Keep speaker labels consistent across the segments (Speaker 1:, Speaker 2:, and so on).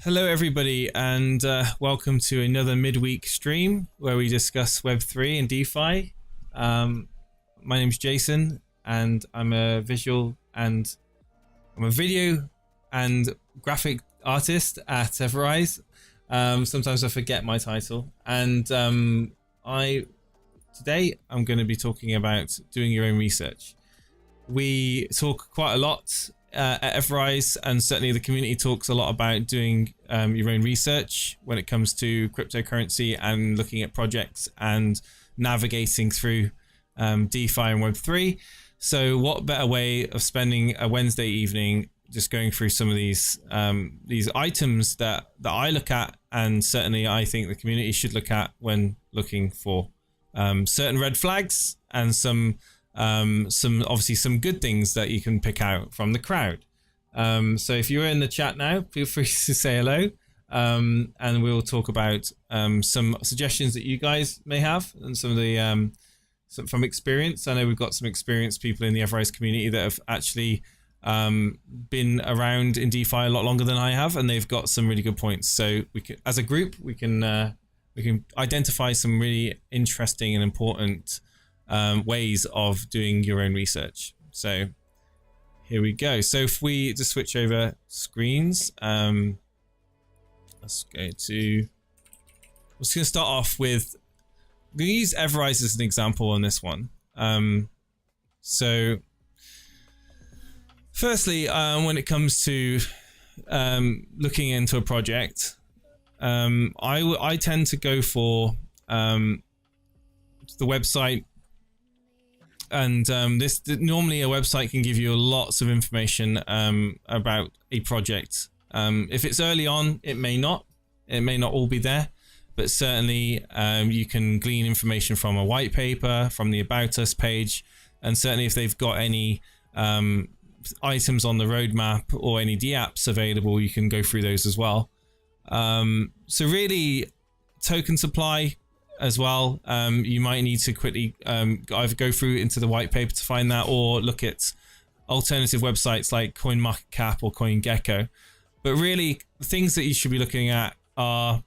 Speaker 1: Hello everybody, and welcome to another midweek stream where we discuss Web3 and DeFi. My name's Jason, and I'm a video and graphic artist at EverRise. Sometimes I forget my title, and today I'm going to be talking about doing your own research. We talk quite a lot at EverRise, and certainly the community talks a lot about doing your own research when it comes to cryptocurrency and looking at projects and navigating through DeFi and Web3. So what better way of spending a Wednesday evening just going through some of these items that I look at, and certainly I think the community should look at when looking for certain red flags and some obviously some good things that you can pick out from the crowd. So if you're in the chat now, feel free to say hello, and we'll talk about some suggestions that you guys may have and some of the from experience. I know we've got some experienced people in the EverRise community that have actually been around in DeFi a lot longer than I have, and they've got some really good points. So we can, as a group, we can identify some really interesting and important ways of doing your own research. So here we go. So if we just switch over screens, let's go to, I'm just going to start off with, I'm going to use EverRise as an example on this one. So firstly, when it comes to looking into a project, I tend to go for the website. And normally a website can give you lots of information about a project. If it's early on, it may not all be there, but certainly you can glean information from a white paper, from the About Us page, and certainly if they've got any items on the roadmap or any DApps available, you can go through those as well. So really, token supply as well, you might need to quickly either go through into the white paper to find that, or look at alternative websites like CoinMarketCap or CoinGecko. But really, the things that you should be looking at are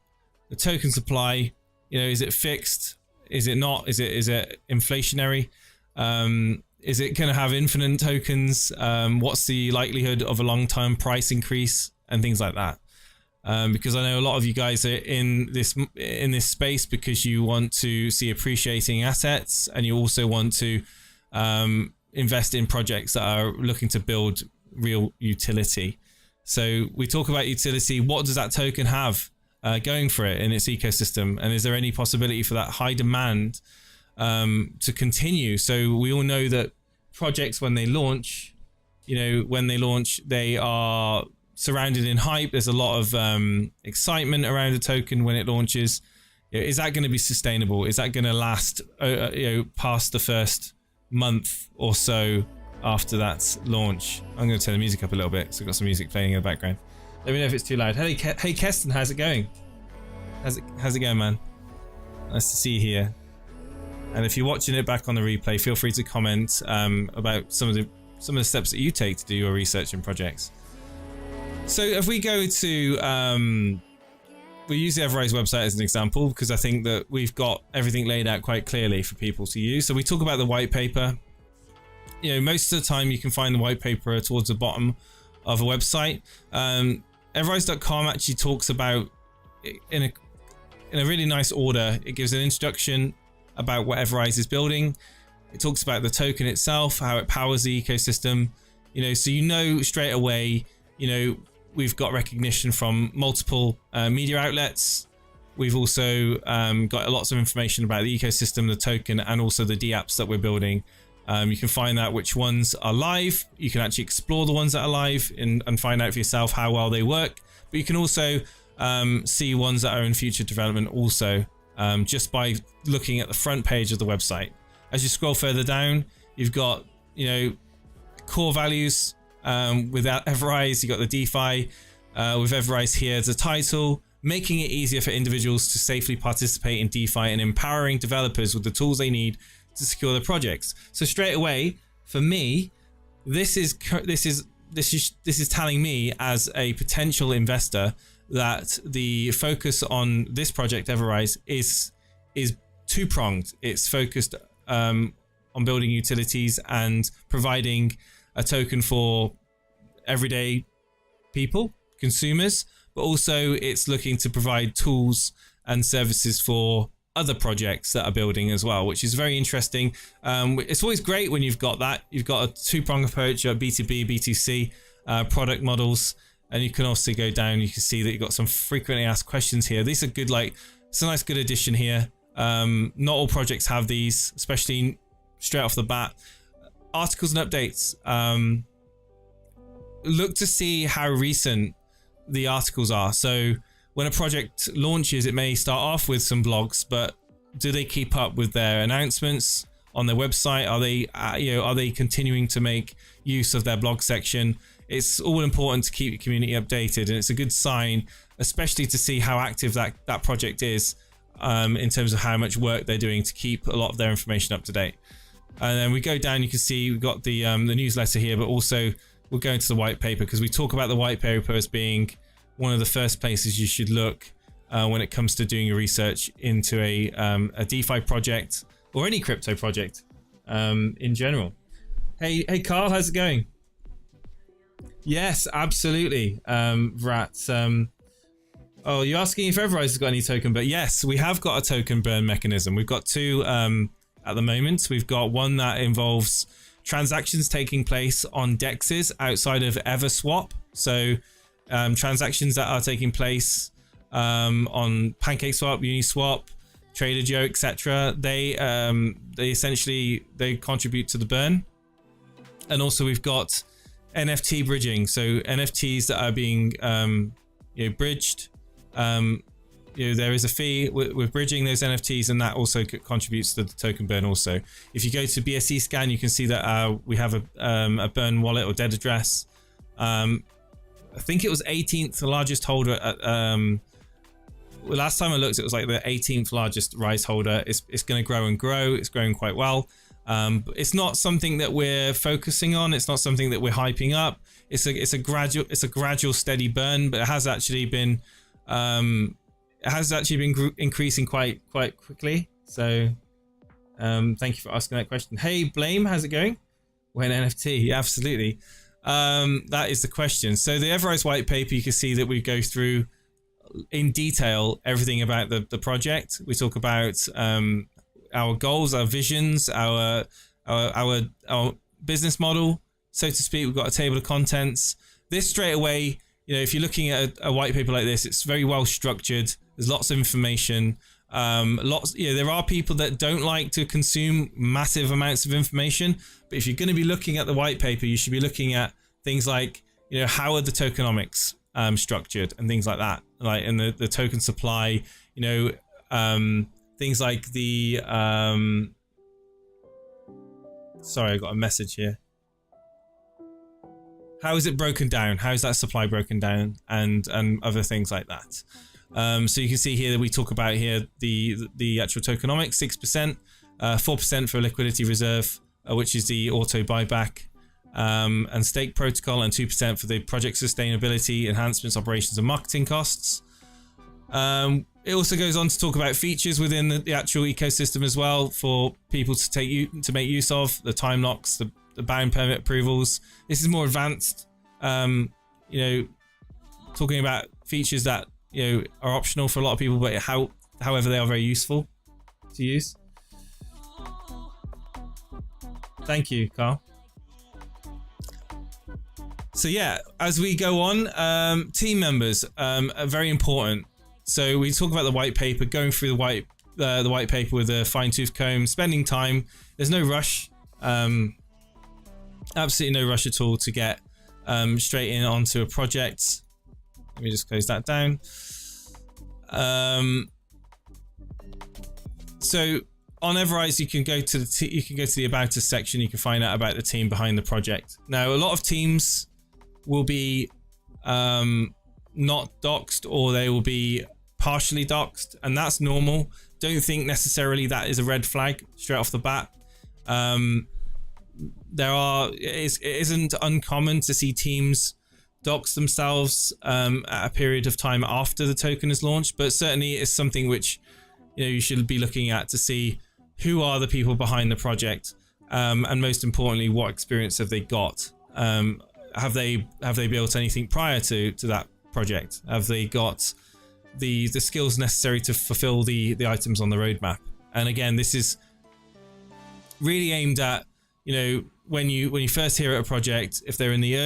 Speaker 1: the token supply. You know, is it fixed? Is it not? Is it inflationary? Is it going to have infinite tokens? What's the likelihood of a long-term price increase and things like that? Because I know a lot of you guys are in this space because you want to see appreciating assets, and you also want to invest in projects that are looking to build real utility. So we talk about utility. What does that token have going for it in its ecosystem, and is there any possibility for that high demand to continue? So we all know that projects, when they launch, they are surrounded in hype. There's a lot of excitement around the token when it launches. Is that going to be sustainable? Is that going to last past the first month or so after that launch? I'm going to turn the music up a little bit, so I've got some music playing in the background. Let me know if it's too loud. Hey Keston, how's it going? How's it going, man? Nice to see you here. And if you're watching it back on the replay, feel free to comment about some of the steps that you take to do your research in projects. So if we go to, we use the EverRise website as an example because I think that we've got everything laid out quite clearly for people to use. So we talk about the white paper. You know, most of the time you can find the white paper towards the bottom of a website. EverRise.com actually talks about in a really nice order. It gives an introduction about what EverRise is building. It talks about the token itself, how it powers the ecosystem. You know, so you know straight away. You know, we've got recognition from multiple media outlets. We've also got lots of information about the ecosystem, the token, and also the DApps that we're building. You can find out which ones are live. You can actually explore the ones that are live and find out for yourself how well they work. But you can also see ones that are in future development also, just by looking at the front page of the website. As you scroll further down, you've got, core values. With EverRise, you got the DeFi. With EverRise here as a title, making it easier for individuals to safely participate in DeFi and empowering developers with the tools they need to secure their projects. So straight away, for me, this is telling me as a potential investor that the focus on this project, EverRise, is two-pronged. It's focused on building utilities and providing a token for everyday people, consumers, but also it's looking to provide tools and services for other projects that are building as well, which is very interesting. It's always great when you've got that. You've got a two-pronged approach, B2B, B2C, product models, and you can also go down. You can see that you've got some frequently asked questions here. These are good, it's a nice good addition here. Not all projects have these, especially straight off the bat. Articles and updates. Look to see how recent the articles are. So when a project launches, it may start off with some blogs, but do they keep up with their announcements on their website? Are they continuing to make use of their blog section? It's all important to keep your community updated, and it's a good sign, especially to see how active that project is in terms of how much work they're doing to keep a lot of their information up to date. And then we go down, you can see we've got the newsletter here, but also we'll go into the white paper, because we talk about the white paper as being one of the first places you should look when it comes to doing your research into a DeFi project or any crypto project in general. Hey Carl, how's it going? Yes, absolutely. Vrat. Oh, you're asking if EverRise has got any token burn? Yes, we have got a token burn mechanism. We've got two at the moment. We've got one that involves transactions taking place on dexes outside of EverSwap. So transactions that are taking place on PancakeSwap, Uniswap, Trader Joe, etc. They essentially contribute to the burn. And also we've got NFT bridging, so NFTs that are being bridged. There is a fee with bridging those NFTs, and that also contributes to the token burn. Also, if you go to BSC scan, you can see that we have a burn wallet or dead address. I think it was 18th largest holder at last time I looked, it was like the 18th largest Rise holder. It's going to grow and grow. It's growing quite well. But it's not something that we're focusing on. It's not something that we're hyping up. It's a gradual steady burn, but it has actually been increasing quite quickly. So thank you for asking that question. Hey Blame, how's it going? When NFT? Yeah, absolutely. That is the question. So the EverRise white paper, you can see that we go through in detail everything about the project. We talk about our goals, our visions, our business model, so to speak. We've got a table of contents. This straight away, if you're looking at a white paper like this, it's very well structured. There's lots of information. There are people that don't like to consume massive amounts of information, but if you're going to be looking at the white paper, you should be looking at things like, how are the tokenomics structured and things like that, and the token supply, things like the sorry, I got a message here. How is it broken down? How is that supply broken down, and other things like that. So you can see here that we talk about here the actual tokenomics, 6%, 4% for liquidity reserve, which is the auto buyback and stake protocol, and 2% for the project sustainability, enhancements, operations, and marketing costs. It also goes on to talk about features within the actual ecosystem as well for people to make use of, the time locks, the bound permit approvals. This is more advanced, talking about features that are optional for a lot of people, but however they are very useful to use. Thank you, Carl. So yeah, as we go on, team members are very important. So we talk about the white paper, going through the white paper with a fine-tooth comb, spending time. There's no rush, absolutely no rush at all to get straight in onto a project. Let me just close that down. So on EverRise, you can go to the About Us section. You can find out about the team behind the project. Now, a lot of teams will be not doxed, or they will be partially doxed, and that's normal. Don't think necessarily that is a red flag straight off the bat. It isn't uncommon to see teams dox themselves at a period of time after the token is launched, but certainly it's something which you should be looking at to see who are the people behind the project, and most importantly, what experience have they got? Have they built anything prior to that project? Have they got the skills necessary to fulfill the items on the roadmap? And again, this is really aimed at when you first hear at a project, if they're in the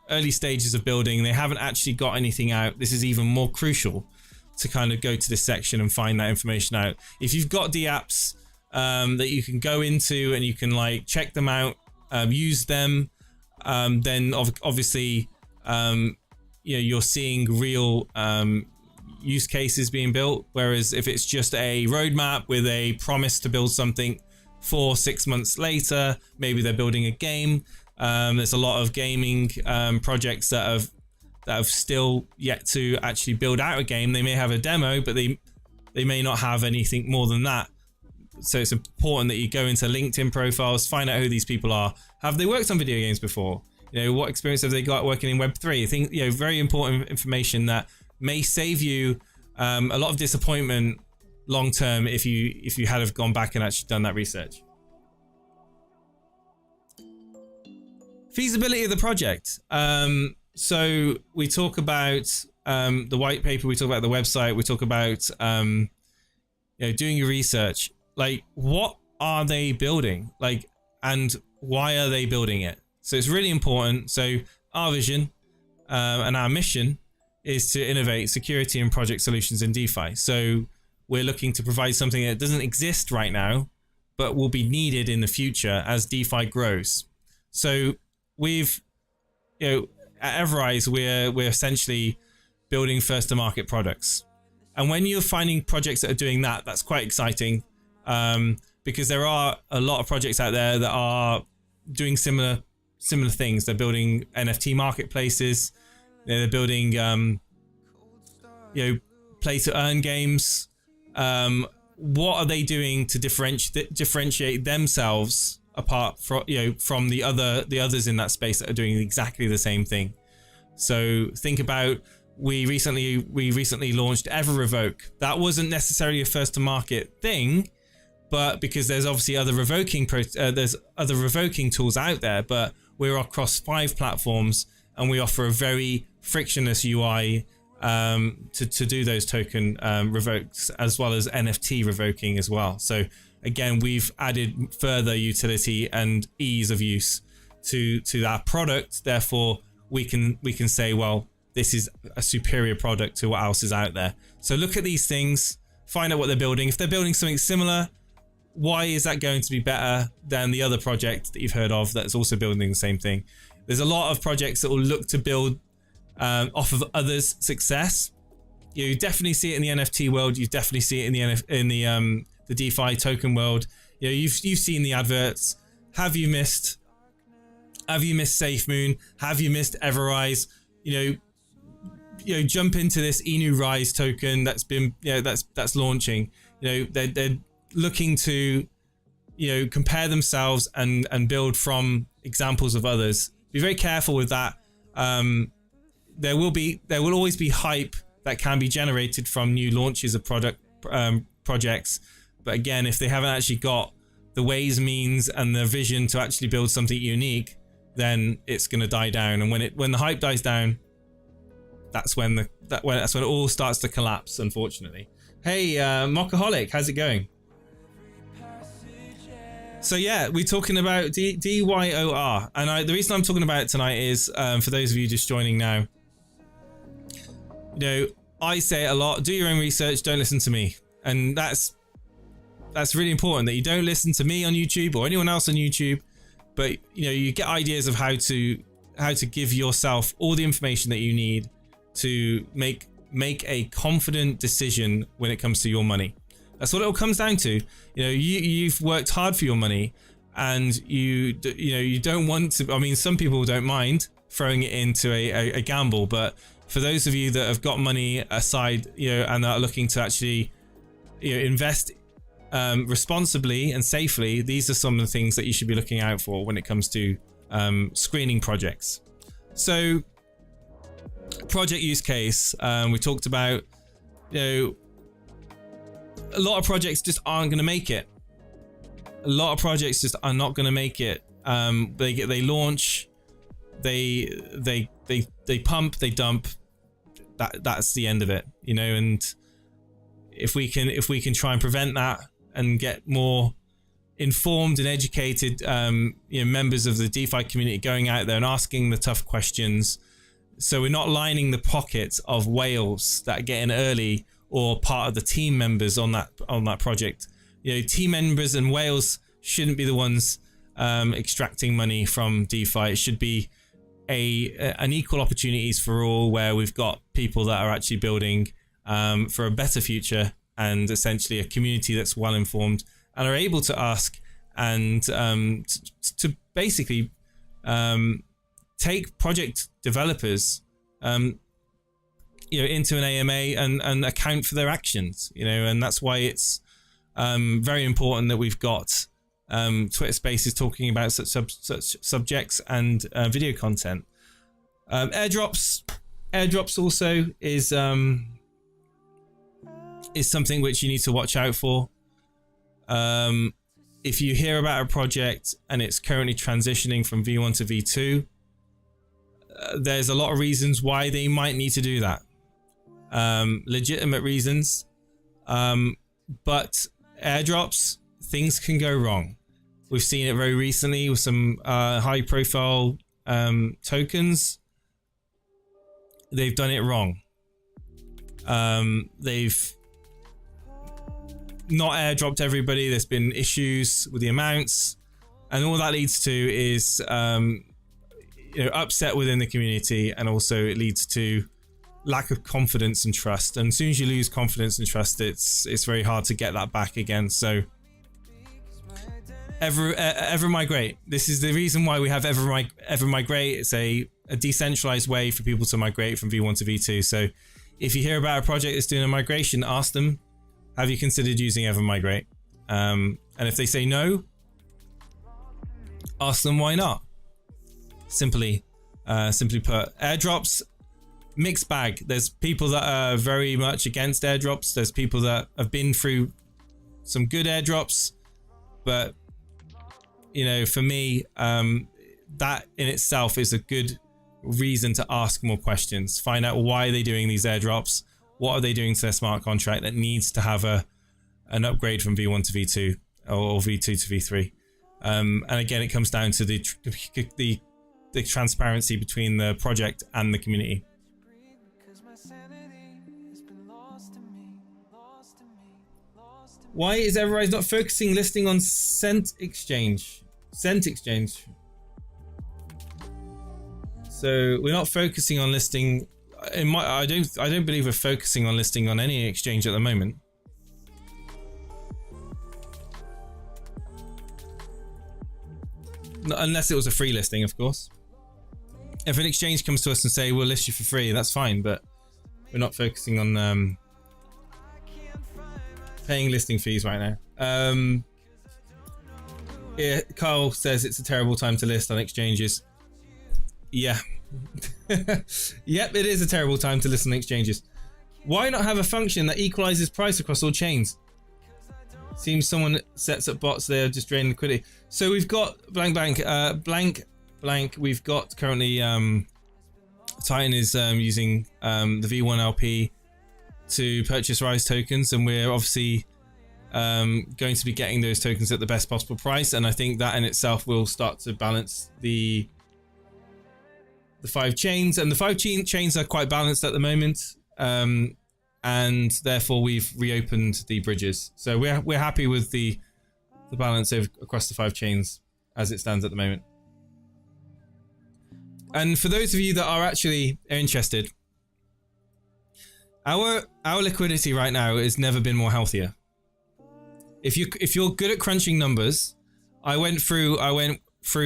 Speaker 1: early stages of building, they haven't actually got anything out. This is even more crucial to kind of go to this section and find that information out. If you've got DApps that you can go into and you can like check them out, use them, then obviously you're seeing real use cases being built. Whereas if it's just a roadmap with a promise to build something 4-6 months later, maybe they're building a game. There's a lot of gaming projects that have still yet to actually build out a game. They may have a demo, but they may not have anything more than that. So it's important that you go into LinkedIn profiles, find out who these people are. Have they worked on video games before? What experience have they got working in Web3? I think very important information that may save you a lot of disappointment long term if you had have gone back and actually done that research. Feasibility of the project. So we talk about the white paper, we talk about the website, we talk about doing your research. Like, what are they building? Like, and why are they building it? So it's really important. So our vision and our mission is to innovate security and project solutions in DeFi. So we're looking to provide something that doesn't exist right now, but will be needed in the future as DeFi grows. So we've, at EverRise, we're essentially building first to market products. And when you're finding projects that are doing that, that's quite exciting, because there are a lot of projects out there that are doing similar things. They're building NFT marketplaces. They're building, play to earn games. What are they doing to differentiate themselves apart from the others in that space that are doing exactly the same thing? So think about, we recently launched EverRevoke. That wasn't necessarily a first to market thing, but because there's obviously other revoking tools out there, but we're across 5 platforms and we offer a very frictionless UI to do those token revokes, as well as NFT revoking as well. So again, we've added further utility and ease of use to that product. Therefore, we can say, well, this is a superior product to what else is out there. So look at these things, find out what they're building. If they're building something similar, why is that going to be better than the other project that you've heard of that's also building the same thing? There's a lot of projects that will look to build off of others' success. You definitely see it in the NFT world. You definitely see it in the DeFi token world. You've seen the adverts. Have you missed SafeMoon? Have you missed EverRise? Jump into this EverRise token that's been that's launching. They're looking to compare themselves and build from examples of others. Be very careful with that. There will always be hype that can be generated from new launches of projects. But again, if they haven't actually got the ways, means, and the vision to actually build something unique, then it's going to die down. And when the hype dies down, that's when it all starts to collapse, unfortunately. Hey, Mockaholic, how's it going? So yeah, we're talking about DYOR, and the reason I'm talking about it tonight is for those of you just joining now. I say it a lot: do your own research, don't listen to me, and that's really important, that you don't listen to me on YouTube or anyone else on YouTube, but you get ideas of how to give yourself all the information that you need to make a confident decision when it comes to your money. That's what it all comes down to. You've worked hard for your money, and you don't want to. I mean, some people don't mind throwing it into a gamble, but for those of you that have got money aside, and are looking to actually invest responsibly and safely, these are some of the things that you should be looking out for when it comes to screening projects. So project use case. We talked about, you know, a lot of projects just aren't going to make it. A lot of projects just are not going to make it. They launch, they pump, they dump. That's the end of it, you know. And if we can try and prevent that and get more informed and educated, you know, members of the DeFi community going out there and asking the tough questions, so we're not lining the pockets of whales that get in early or part of the team members on that project. You know, team members and whales shouldn't be the ones extracting money from DeFi. It should be an equal opportunities for all, where we've got people that are actually building for a better future, and essentially a community that's well informed and are able to ask and to basically take project developers you know, into an AMA and account for their actions, you know. And that's why it's very important that we've got Twitter Spaces talking about such subjects and video content. Airdrops also is something which you need to watch out for. If you hear about a project and it's currently transitioning from V1 to V2, there's a lot of reasons why they might need to do that. Legitimate reasons. But airdrops, things can go wrong. We've seen it very recently with some high profile tokens. They've done it wrong. They've not airdropped everybody. There's been issues with the amounts, and all that leads to is you know, upset within the community, and also it leads to lack of confidence and trust. And as soon as you lose confidence and trust, it's very hard to get that back again. So EverMigrate. This is the reason why we have EverMigrate. It's a decentralized way for people to migrate from V1 to V2. So if you hear about a project that's doing a migration, ask them, have you considered using EverMigrate? And if they say no, ask them why not. Simply put, airdrops, mixed bag. There's people that are very much against airdrops. There's people that have been through some good airdrops, but you know, for me, that in itself is a good reason to ask more questions. Find out why they're doing these airdrops. What are they doing to their smart contract that needs to have an upgrade from V1 to V2 or V2 to V3? And again, it comes down to the transparency between the project and the community. Why is EverRise not focusing listing on Cent Exchange? So we're not focusing on listing. I don't believe we're focusing on listing on any exchange at the moment. Unless it was a free listing, of course. If an exchange comes to us and say we'll list you for free, that's fine, but we're not focusing on paying listing fees right now. Yeah, Carl says it's a terrible time to list on exchanges. Yeah. Yep, it is a terrible time to list on exchanges. Why not have a function that equalizes price across all chains? Seems someone sets up bots there just draining liquidity. So we've got blank. We've got currently Titan is using the V1 LP to purchase Rise tokens, and we're obviously going to be getting those tokens at the best possible price. And I think that in itself will start to balance the 5 chains, and the 5 chains are quite balanced at the moment. And therefore we've reopened the bridges. So we're happy with the balance across the 5 chains as it stands at the moment. And for those of you that are actually interested, our liquidity right now has never been more healthier. If you're good at crunching numbers, I went through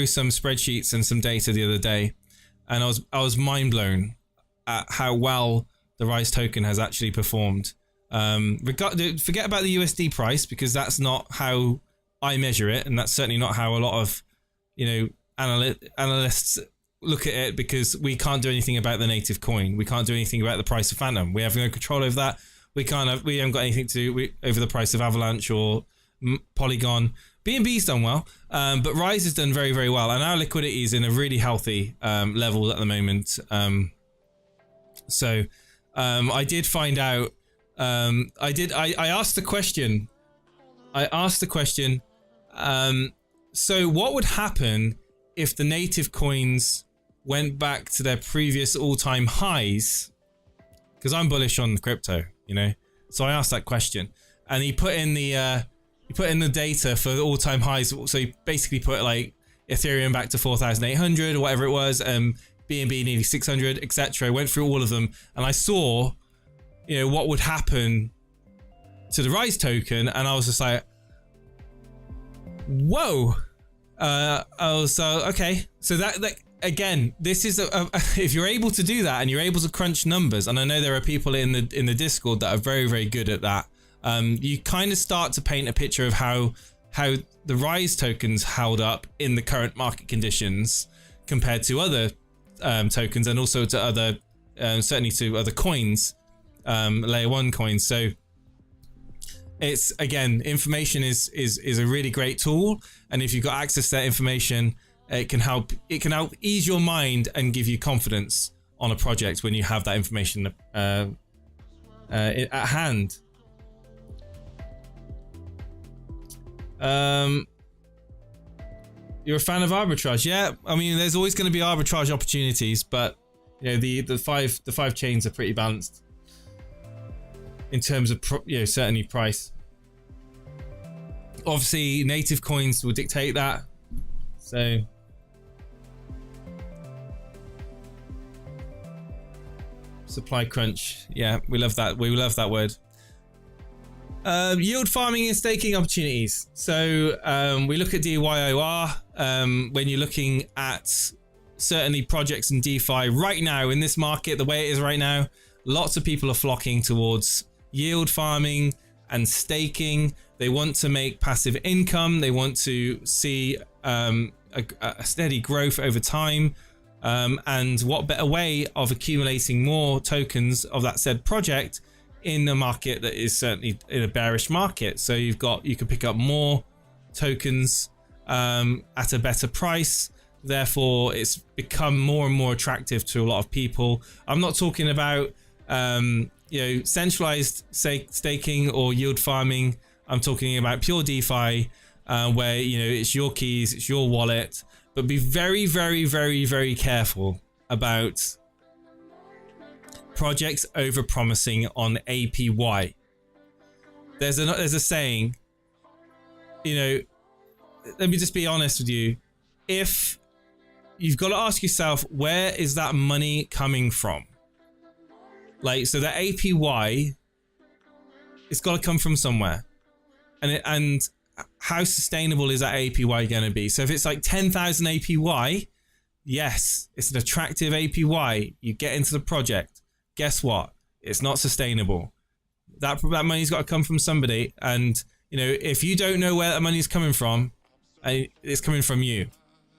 Speaker 1: some spreadsheets and some data the other day, and I was mind blown at how well the Rise token has actually performed. Forget about the USD price, because that's not how I measure it, and that's certainly not how a lot of analysts look at it because we can't do anything about the native coin. We can't do anything about the price of Phantom. We have no control over that. We haven't got anything to do over the price of Avalanche or Polygon. BNB's done well, but Rise has done very, very well, and our liquidity is in a really healthy level at the moment. So I did find out. I asked the question. So what would happen if the native coins went back to their previous all-time highs? Because I'm bullish on crypto, you know. So I asked that question, and he put in the data for the all-time highs. So he basically put like Ethereum back to 4,800 or whatever it was, BNB nearly 600, etc. Went through all of them, and I saw, you know, what would happen to the Rise token, and I was just like, whoa. Okay. So that again, this is if you're able to do that and you're able to crunch numbers, and I know there are people in the Discord that are very, very good at that. You kind of start to paint a picture of how the Rise tokens held up in the current market conditions compared to other tokens, and also to other certainly to other coins, layer 1 coins. So it's, again, information is a really great tool, and if you've got access to that information, it can help ease your mind and give you confidence on a project when you have that information at hand. You're a fan of arbitrage? Yeah, I mean, there's always going to be arbitrage opportunities, but you know, the five chains are pretty balanced in terms of certainly price. Obviously, native coins will dictate that. So supply crunch, yeah, we love that. We love that word. Yield farming and staking opportunities. So we look at DYOR when you're looking at certainly projects in DeFi right now in this market, the way it is right now. Lots of people are flocking towards yield farming and staking. They want to make passive income. They want to see a steady growth over time. And what better way of accumulating more tokens of that said project in a market that is certainly in a bearish market? So you can pick up more tokens at a better price. Therefore, it's become more and more attractive to a lot of people. I'm not talking about centralized staking or yield farming. I'm talking about pure DeFi, where it's your keys, it's your wallet. But be very, very, very, very careful about projects over promising on APY. There's a saying, let me just be honest with you. If you've got to ask yourself, where is that money coming from? So that APY, it's got to come from somewhere. And how sustainable is that APY going to be? So if it's like 10,000 APY, yes, it's an attractive APY. You get into the project. Guess what? It's not sustainable. That money's got to come from somebody. And, if you don't know where that money is coming from, it's coming from you.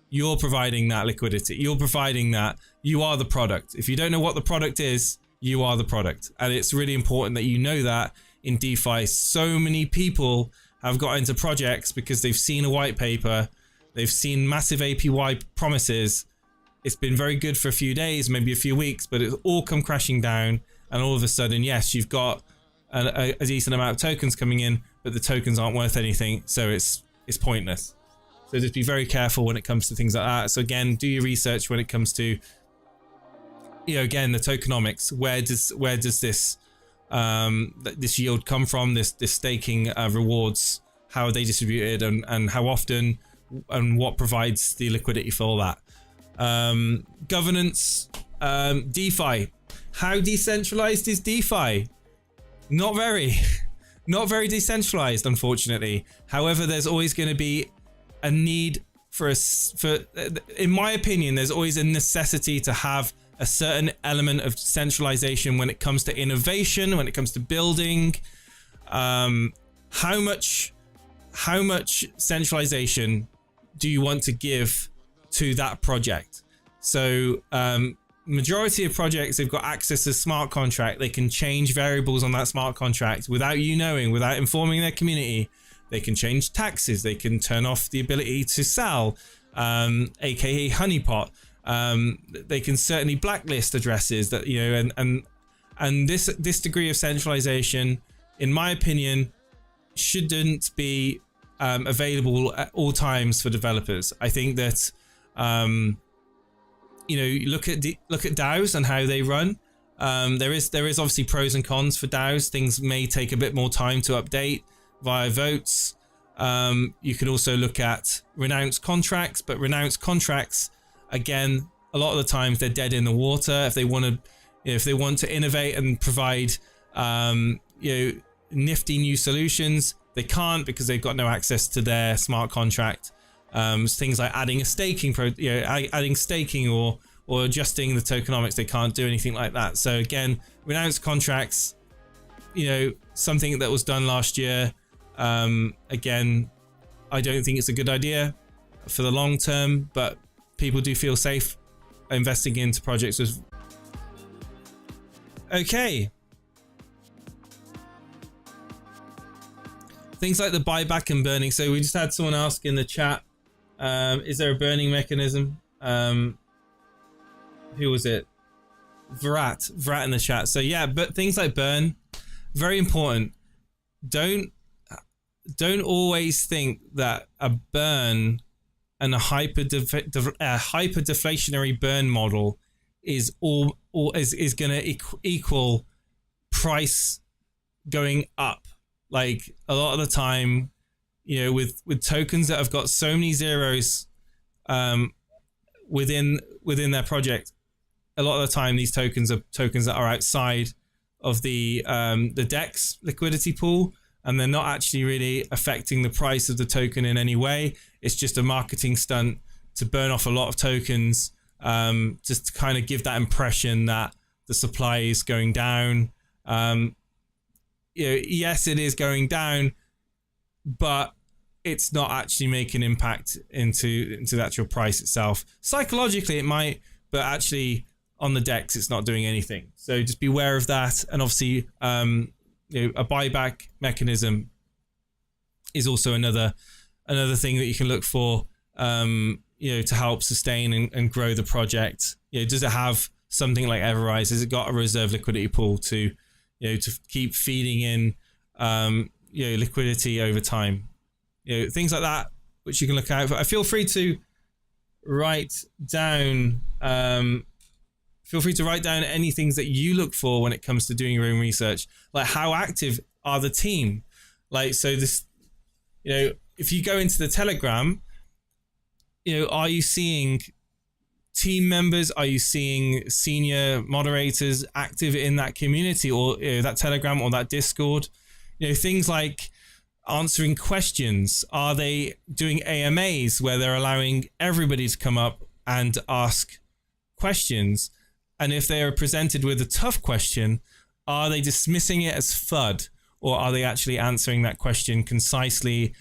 Speaker 1: You're providing that liquidity. You're providing that. You are the product. If you don't know what the product is, you are the product. And it's really important that you know that in DeFi. So many people have got into projects because they've seen a white paper, they've seen massive APY promises. It's been very good for a few days, maybe a few weeks, but it's all come crashing down. And all of a sudden, yes, you've got a decent amount of tokens coming in, but the tokens aren't worth anything, so it's pointless. So just be very careful when it comes to things like that. So again, do your research when it comes to, again, the tokenomics. Where does this this yield come from? This staking rewards, how are they distributed, and how often, and what provides the liquidity for all that? Governance, DeFi. How decentralized is DeFi? Not very decentralized, unfortunately. However, there's always going to be a need in my opinion, there's always a necessity to have a certain element of centralization when it comes to innovation, when it comes to building. How much centralization do you want to give to that project? So majority of projects, they've got access to smart contract. They can change variables on that smart contract without you knowing, without informing their community. They can change taxes. They can turn off the ability to sell, aka honeypot. They can certainly blacklist addresses that, you know, and this degree of centralization, in my opinion, shouldn't be available at all times for developers. I think that you know, you look at DAOs and how they run. There is obviously pros and cons for DAOs. Things may take a bit more time to update via votes. You could also look at renounced contracts, but renounced contracts, again, a lot of the times they're dead in the water. If they want to, you know, if they want to innovate and provide, you know, nifty new solutions, they can't because they've got no access to their smart contract. Things like adding a staking, adding staking or adjusting the tokenomics, they can't do anything like that. So again, renounced contracts, you know, something that was done last year. Again, I don't think it's a good idea for the long term, but people do feel safe investing into projects with. Okay. Things like the buyback and burning. So we just had someone ask in the chat, is there a burning mechanism? Who was it? Vrat in the chat. So yeah, but things like burn, very important. Don't always think that a burn and a hyper deflationary burn model is going to equal price going up. Like a lot of the time, you know, with tokens that have got so many zeros within their project, a lot of the time these tokens are tokens that are outside of the DEX liquidity pool, and they're not actually really affecting the price of the token in any way. It's just a marketing stunt to burn off a lot of tokens, just to kind of give that impression that the supply is going down. You know, yes, it is going down, but it's not actually making impact into the actual price itself. Psychologically, it might, but actually on the DEX, it's not doing anything. So just be aware of that. And obviously, you know, a buyback mechanism is also another thing that you can look for, you know, to help sustain and grow the project. You know, does it have something like EverRise? Has it got a reserve liquidity pool to, you know, to keep feeding in, you know, liquidity over time? You know, things like that, which you can look out for. Feel free to write down. Feel free to write down any things that you look for when it comes to doing your own research. Like, how active are the team? Like, so this, you know, if you go into the Telegram, you know, are you seeing team members? Are you seeing senior moderators active in that community, or, you know, that Telegram or that Discord? You know, things like answering questions. Are they doing AMAs where they're allowing everybody to come up and ask questions? And if they are presented with a tough question, are they dismissing it as FUD, or are they actually answering that question concisely?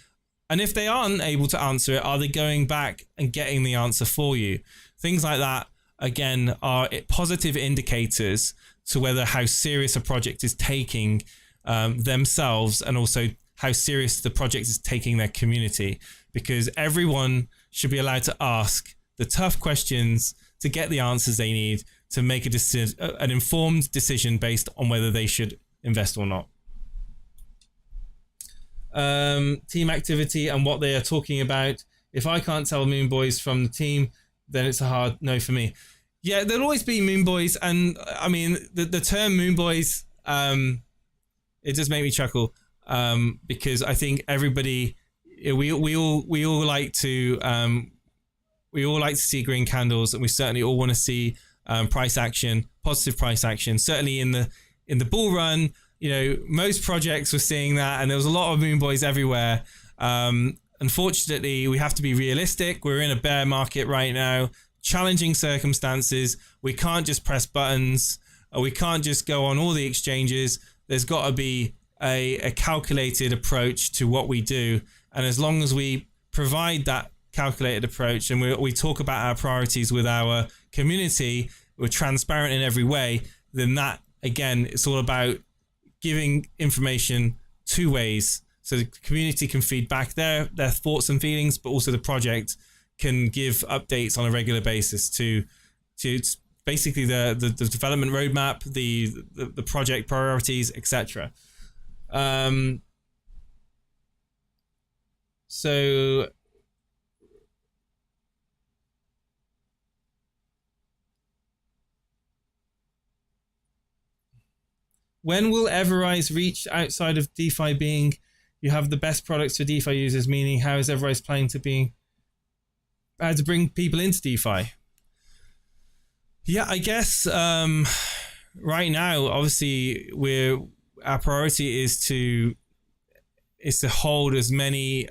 Speaker 1: And if they aren't able to answer it, are they going back and getting the answer for you? Things like that, again, are positive indicators to whether how serious a project is taking themselves, and also how serious the project is taking their community, because everyone should be allowed to ask the tough questions to get the answers they need to make a decision, an informed decision based on whether they should invest or not. Team activity and what they are talking about. If I can't tell Moon Boys from the team, then it's a hard no for me. Yeah, there'll always be Moon Boys, and I mean the term Moon Boys, it does make me chuckle, because I think everybody, we all like to see green candles, and we certainly all want to see price action, positive price action. Certainly in the bull run, you know, most projects were seeing that, and there was a lot of Moon Boys everywhere. Unfortunately, we have to be realistic. We're in a bear market right now, challenging circumstances. We can't just press buttons, or we can't just go on all the exchanges. There's got to be a calculated approach to what we do. And as long as we provide that calculated approach, and we talk about our priorities with our community, we're transparent in every way, then that, again, it's all about giving information two ways. So the community can feed back their thoughts and feelings, but also the project can give updates on a regular basis to basically the development roadmap, the project priorities, etc. So when will EverRise reach outside of DeFi being you have the best products for DeFi users, meaning how is EverRise planning to bring people into DeFi? Yeah, I guess right now, obviously, our priority is to hold as many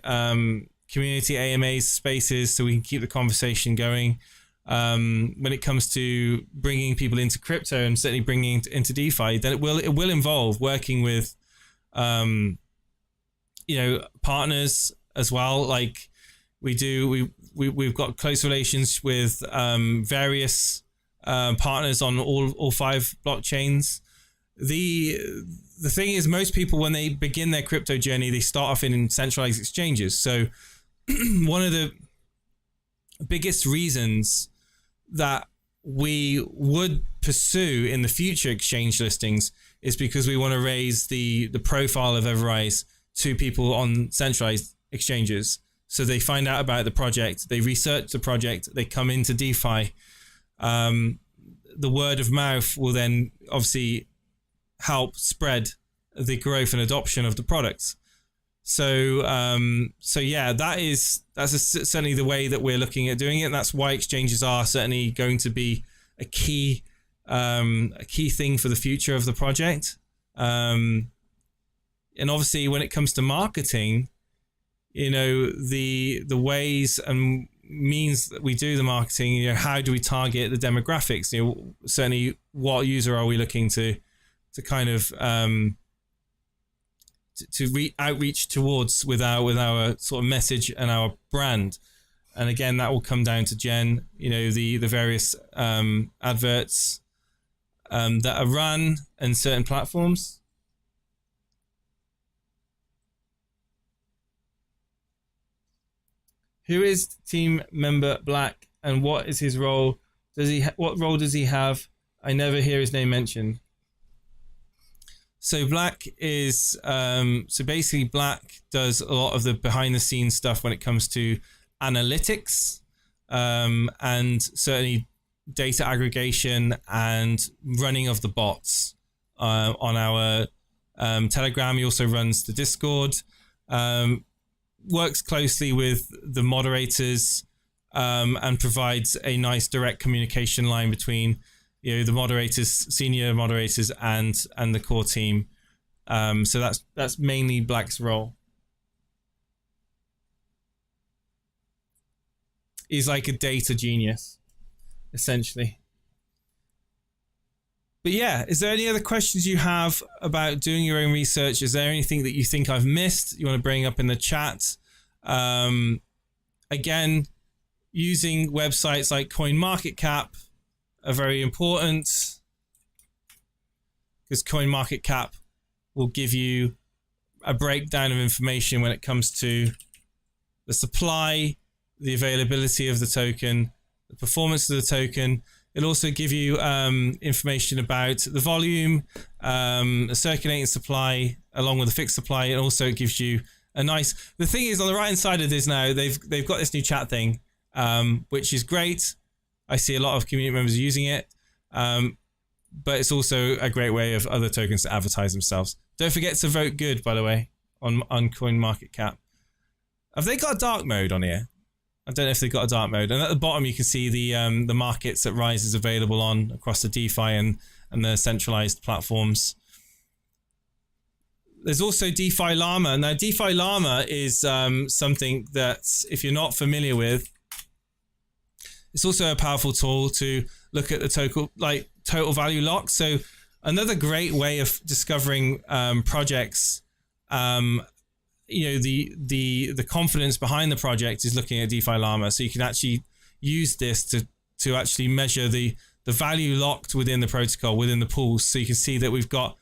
Speaker 1: community AMAs spaces so we can keep the conversation going. When it comes to bringing people into crypto and certainly bringing into DeFi, then it will involve working with partners as well. Like we've got close relations with various partners on all 5 blockchains. The thing is, most people, when they begin their crypto journey, they start off in centralized exchanges. So one of the biggest reasons that we would pursue in the future exchange listings is because we want to raise the profile of EverRise to people on centralized exchanges. So they find out about the project, they research the project, they come into DeFi. The word of mouth will then obviously help spread the growth and adoption of the products. So yeah, that's certainly the way that we're looking at doing it. And that's why exchanges are certainly going to be a key thing for the future of the project. And obviously, when it comes to marketing, the ways and means that we do the marketing, how do we target the demographics? Certainly, what user are we looking to kind of outreach towards with our sort of message and our brand? And again, that will come down to Jen, the various adverts that are run in certain platforms. Who is team member Black, and what is his role? What role does he have? I never hear his name mentioned. So Black is basically Black does a lot of the behind the scenes stuff when it comes to analytics, and certainly data aggregation and running of the bots on our Telegram. He also runs the Discord. Works closely with the moderators and provides a nice direct communication line between the moderators, senior moderators, and the core team. So that's mainly Black's role. He's like a data genius, essentially. But yeah, is there any other questions you have about doing your own research? Is there anything that you think I've missed you want to bring up in the chat? Again, using websites like CoinMarketCap are very important, because CoinMarketCap will give you a breakdown of information when it comes to the supply, the availability of the token, the performance of the token. It'll also give you information about the volume, a circulating supply, along with a fixed supply. And also it gives you a nice... The thing is, on the right-hand side of this now, they've got this new chat thing, which is great. I see a lot of community members using it. But it's also a great way of other tokens to advertise themselves. Don't forget to vote good, by the way, on CoinMarketCap. Have they got a dark mode on here? I don't know if they've got a dark mode. And at the bottom, you can see the markets that Rise is available on across the DeFi and the centralized platforms. There's also DeFi Llama. Now, DeFi Llama is something that, if you're not familiar with, it's also a powerful tool to look at the total value lock. So another great way of discovering projects the confidence behind the project is looking at DeFi Llama. So you can actually use this to actually measure the value locked within the protocol, within the pools. So you can see that we've got,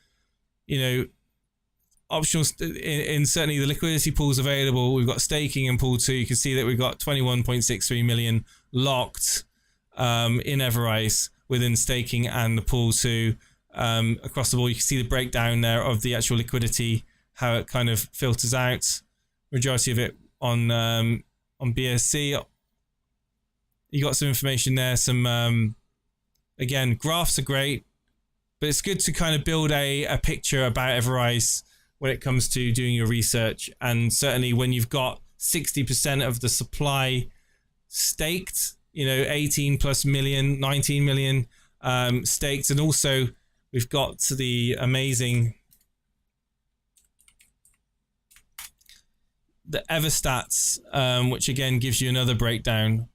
Speaker 1: optional in certainly the liquidity pools available. We've got staking in pool 2. You can see that we've got 21.63 million locked in EverRise within staking and the pool 2. Across the board, you can see the breakdown there of the actual liquidity, how it kind of filters out. Majority of it on BSC. You got some information there. Some again, graphs are great, but it's good to kind of build a picture about EverRise when it comes to doing your research. And certainly when you've got 60% of the supply staked, 18 plus million, 19 million staked, and also we've got the amazing the EverStats, which again gives you another breakdown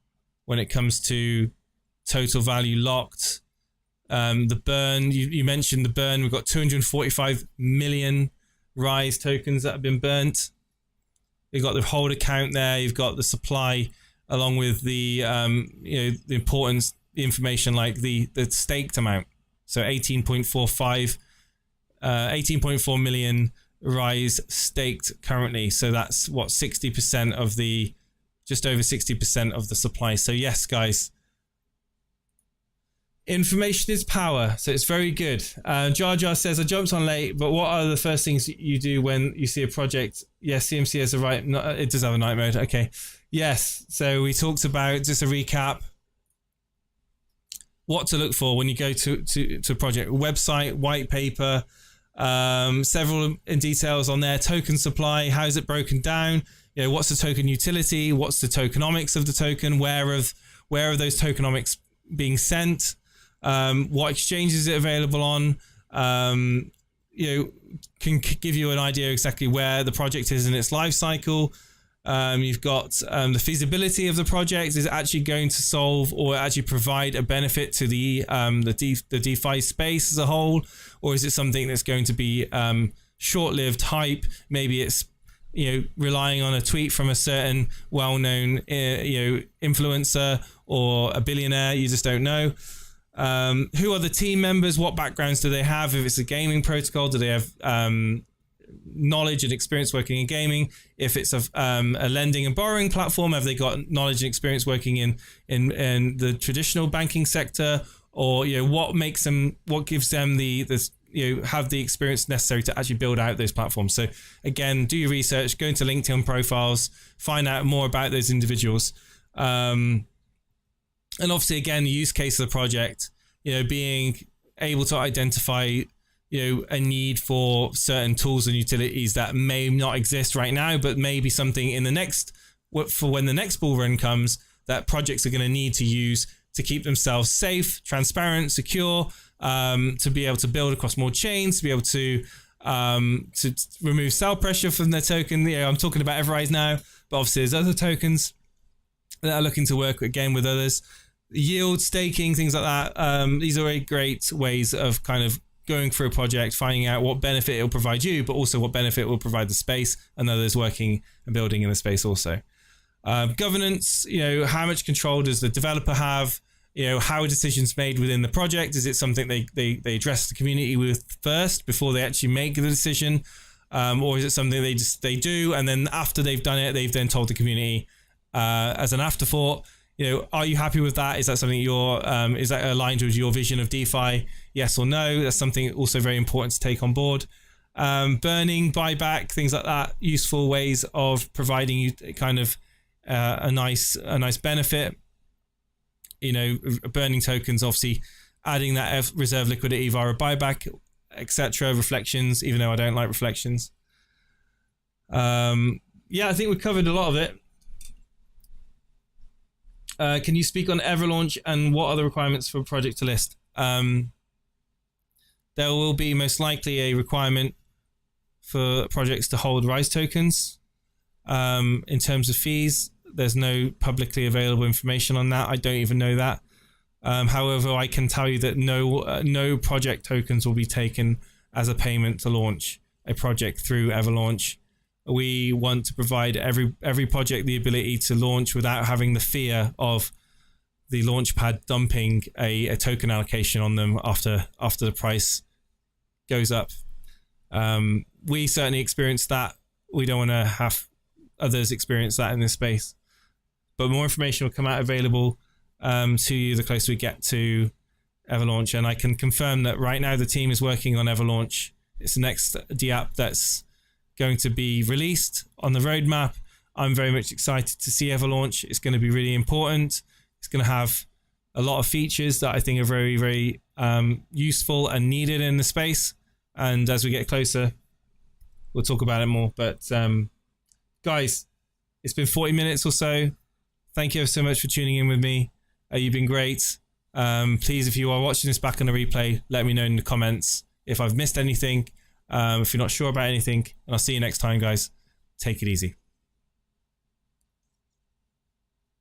Speaker 1: when it comes to total value locked. The burn, you mentioned the burn. We've got 245 million Rise tokens that have been burnt. You've got the hold account there. You've got the supply, along with the the importance, the information like the staked amount. So 18.4 million Rise staked currently. So that's what, 60% of the, just over 60% of the supply. So yes, guys, information is power. So it's very good. Jar Jar says, I jumped on late, but what are the first things you do when you see a project? Yes, CMC has a right, it does have a night mode. Okay. Yes. So we talked about, just a recap, what to look for when you go to a project. Website, white paper, several in details on there. Token supply, how is it broken down? What's the token utility? What's the tokenomics of the token? Where are those tokenomics being sent? What exchange is it available on? Can give you an idea exactly where the project is in its life cycle. You've got the feasibility of the project. Is it actually going to solve or actually provide a benefit to the DeFi space as a whole, or is it something that's going to be short-lived hype? Maybe it's relying on a tweet from a certain well-known influencer or a billionaire. You just don't know. Who are the team members? What backgrounds do they have? If it's a gaming protocol, do they have knowledge and experience working in gaming? If it's a lending and borrowing platform, have they got knowledge and experience working in the traditional banking sector? Or what gives them have the experience necessary to actually build out those platforms? So again, do your research, go into LinkedIn profiles, find out more about those individuals. And obviously, again, the use case of the project, being able to identify, a need for certain tools and utilities that may not exist right now, but maybe something in when the next bull run comes, that projects are going to need to use to keep themselves safe, transparent, secure, to be able to build across more chains, to be able to remove sell pressure from their token. I'm talking about EverRise now, but obviously there's other tokens that are looking to work again with others. Yield, staking, things like that. These are great ways of kind of going through a project, finding out what benefit it will provide you, but also what benefit it will provide the space and others working and building in the space also. Governance, how much control does the developer have? How are decisions made within the project? Is it something they address the community with first before they actually make the decision? Or is it something they do, and then after they've done it, they've then told the community as an afterthought? Are you happy with that? Is that something is that aligned with your vision of DeFi? Yes or no? That's something also very important to take on board. Burning, buyback, things like that. Useful ways of providing you kind of a nice benefit. Burning tokens, obviously adding that reserve liquidity via a buyback, etc. Reflections, even though I don't like reflections. I think we've covered a lot of it. Can you speak on EverLaunch and what are the requirements for a project to list? There will be most likely a requirement for projects to hold Rise tokens. In terms of fees, there's no publicly available information on that. I don't even know that. However, I can tell you that no project tokens will be taken as a payment to launch a project through EverLaunch. We want to provide every project the ability to launch without having the fear of the launchpad dumping a token allocation on them after the price goes up. We certainly experienced that. We don't want to have others experience that in this space. But more information will come out available to you the closer we get to EverLaunch. And I can confirm that right now the team is working on EverLaunch. It's the next DApp that's going to be released on the roadmap. I'm very much excited to see EverLaunch. It's going to be really important. It's going to have a lot of features that I think are very, very useful and needed in the space. And as we get closer, we'll talk about it more. But guys, it's been 40 minutes or so. Thank you so much for tuning in with me. You've been great. Please, if you are watching this back on the replay, let me know in the comments if I've missed anything, if you're not sure about anything. And I'll see you next time, guys. Take it easy.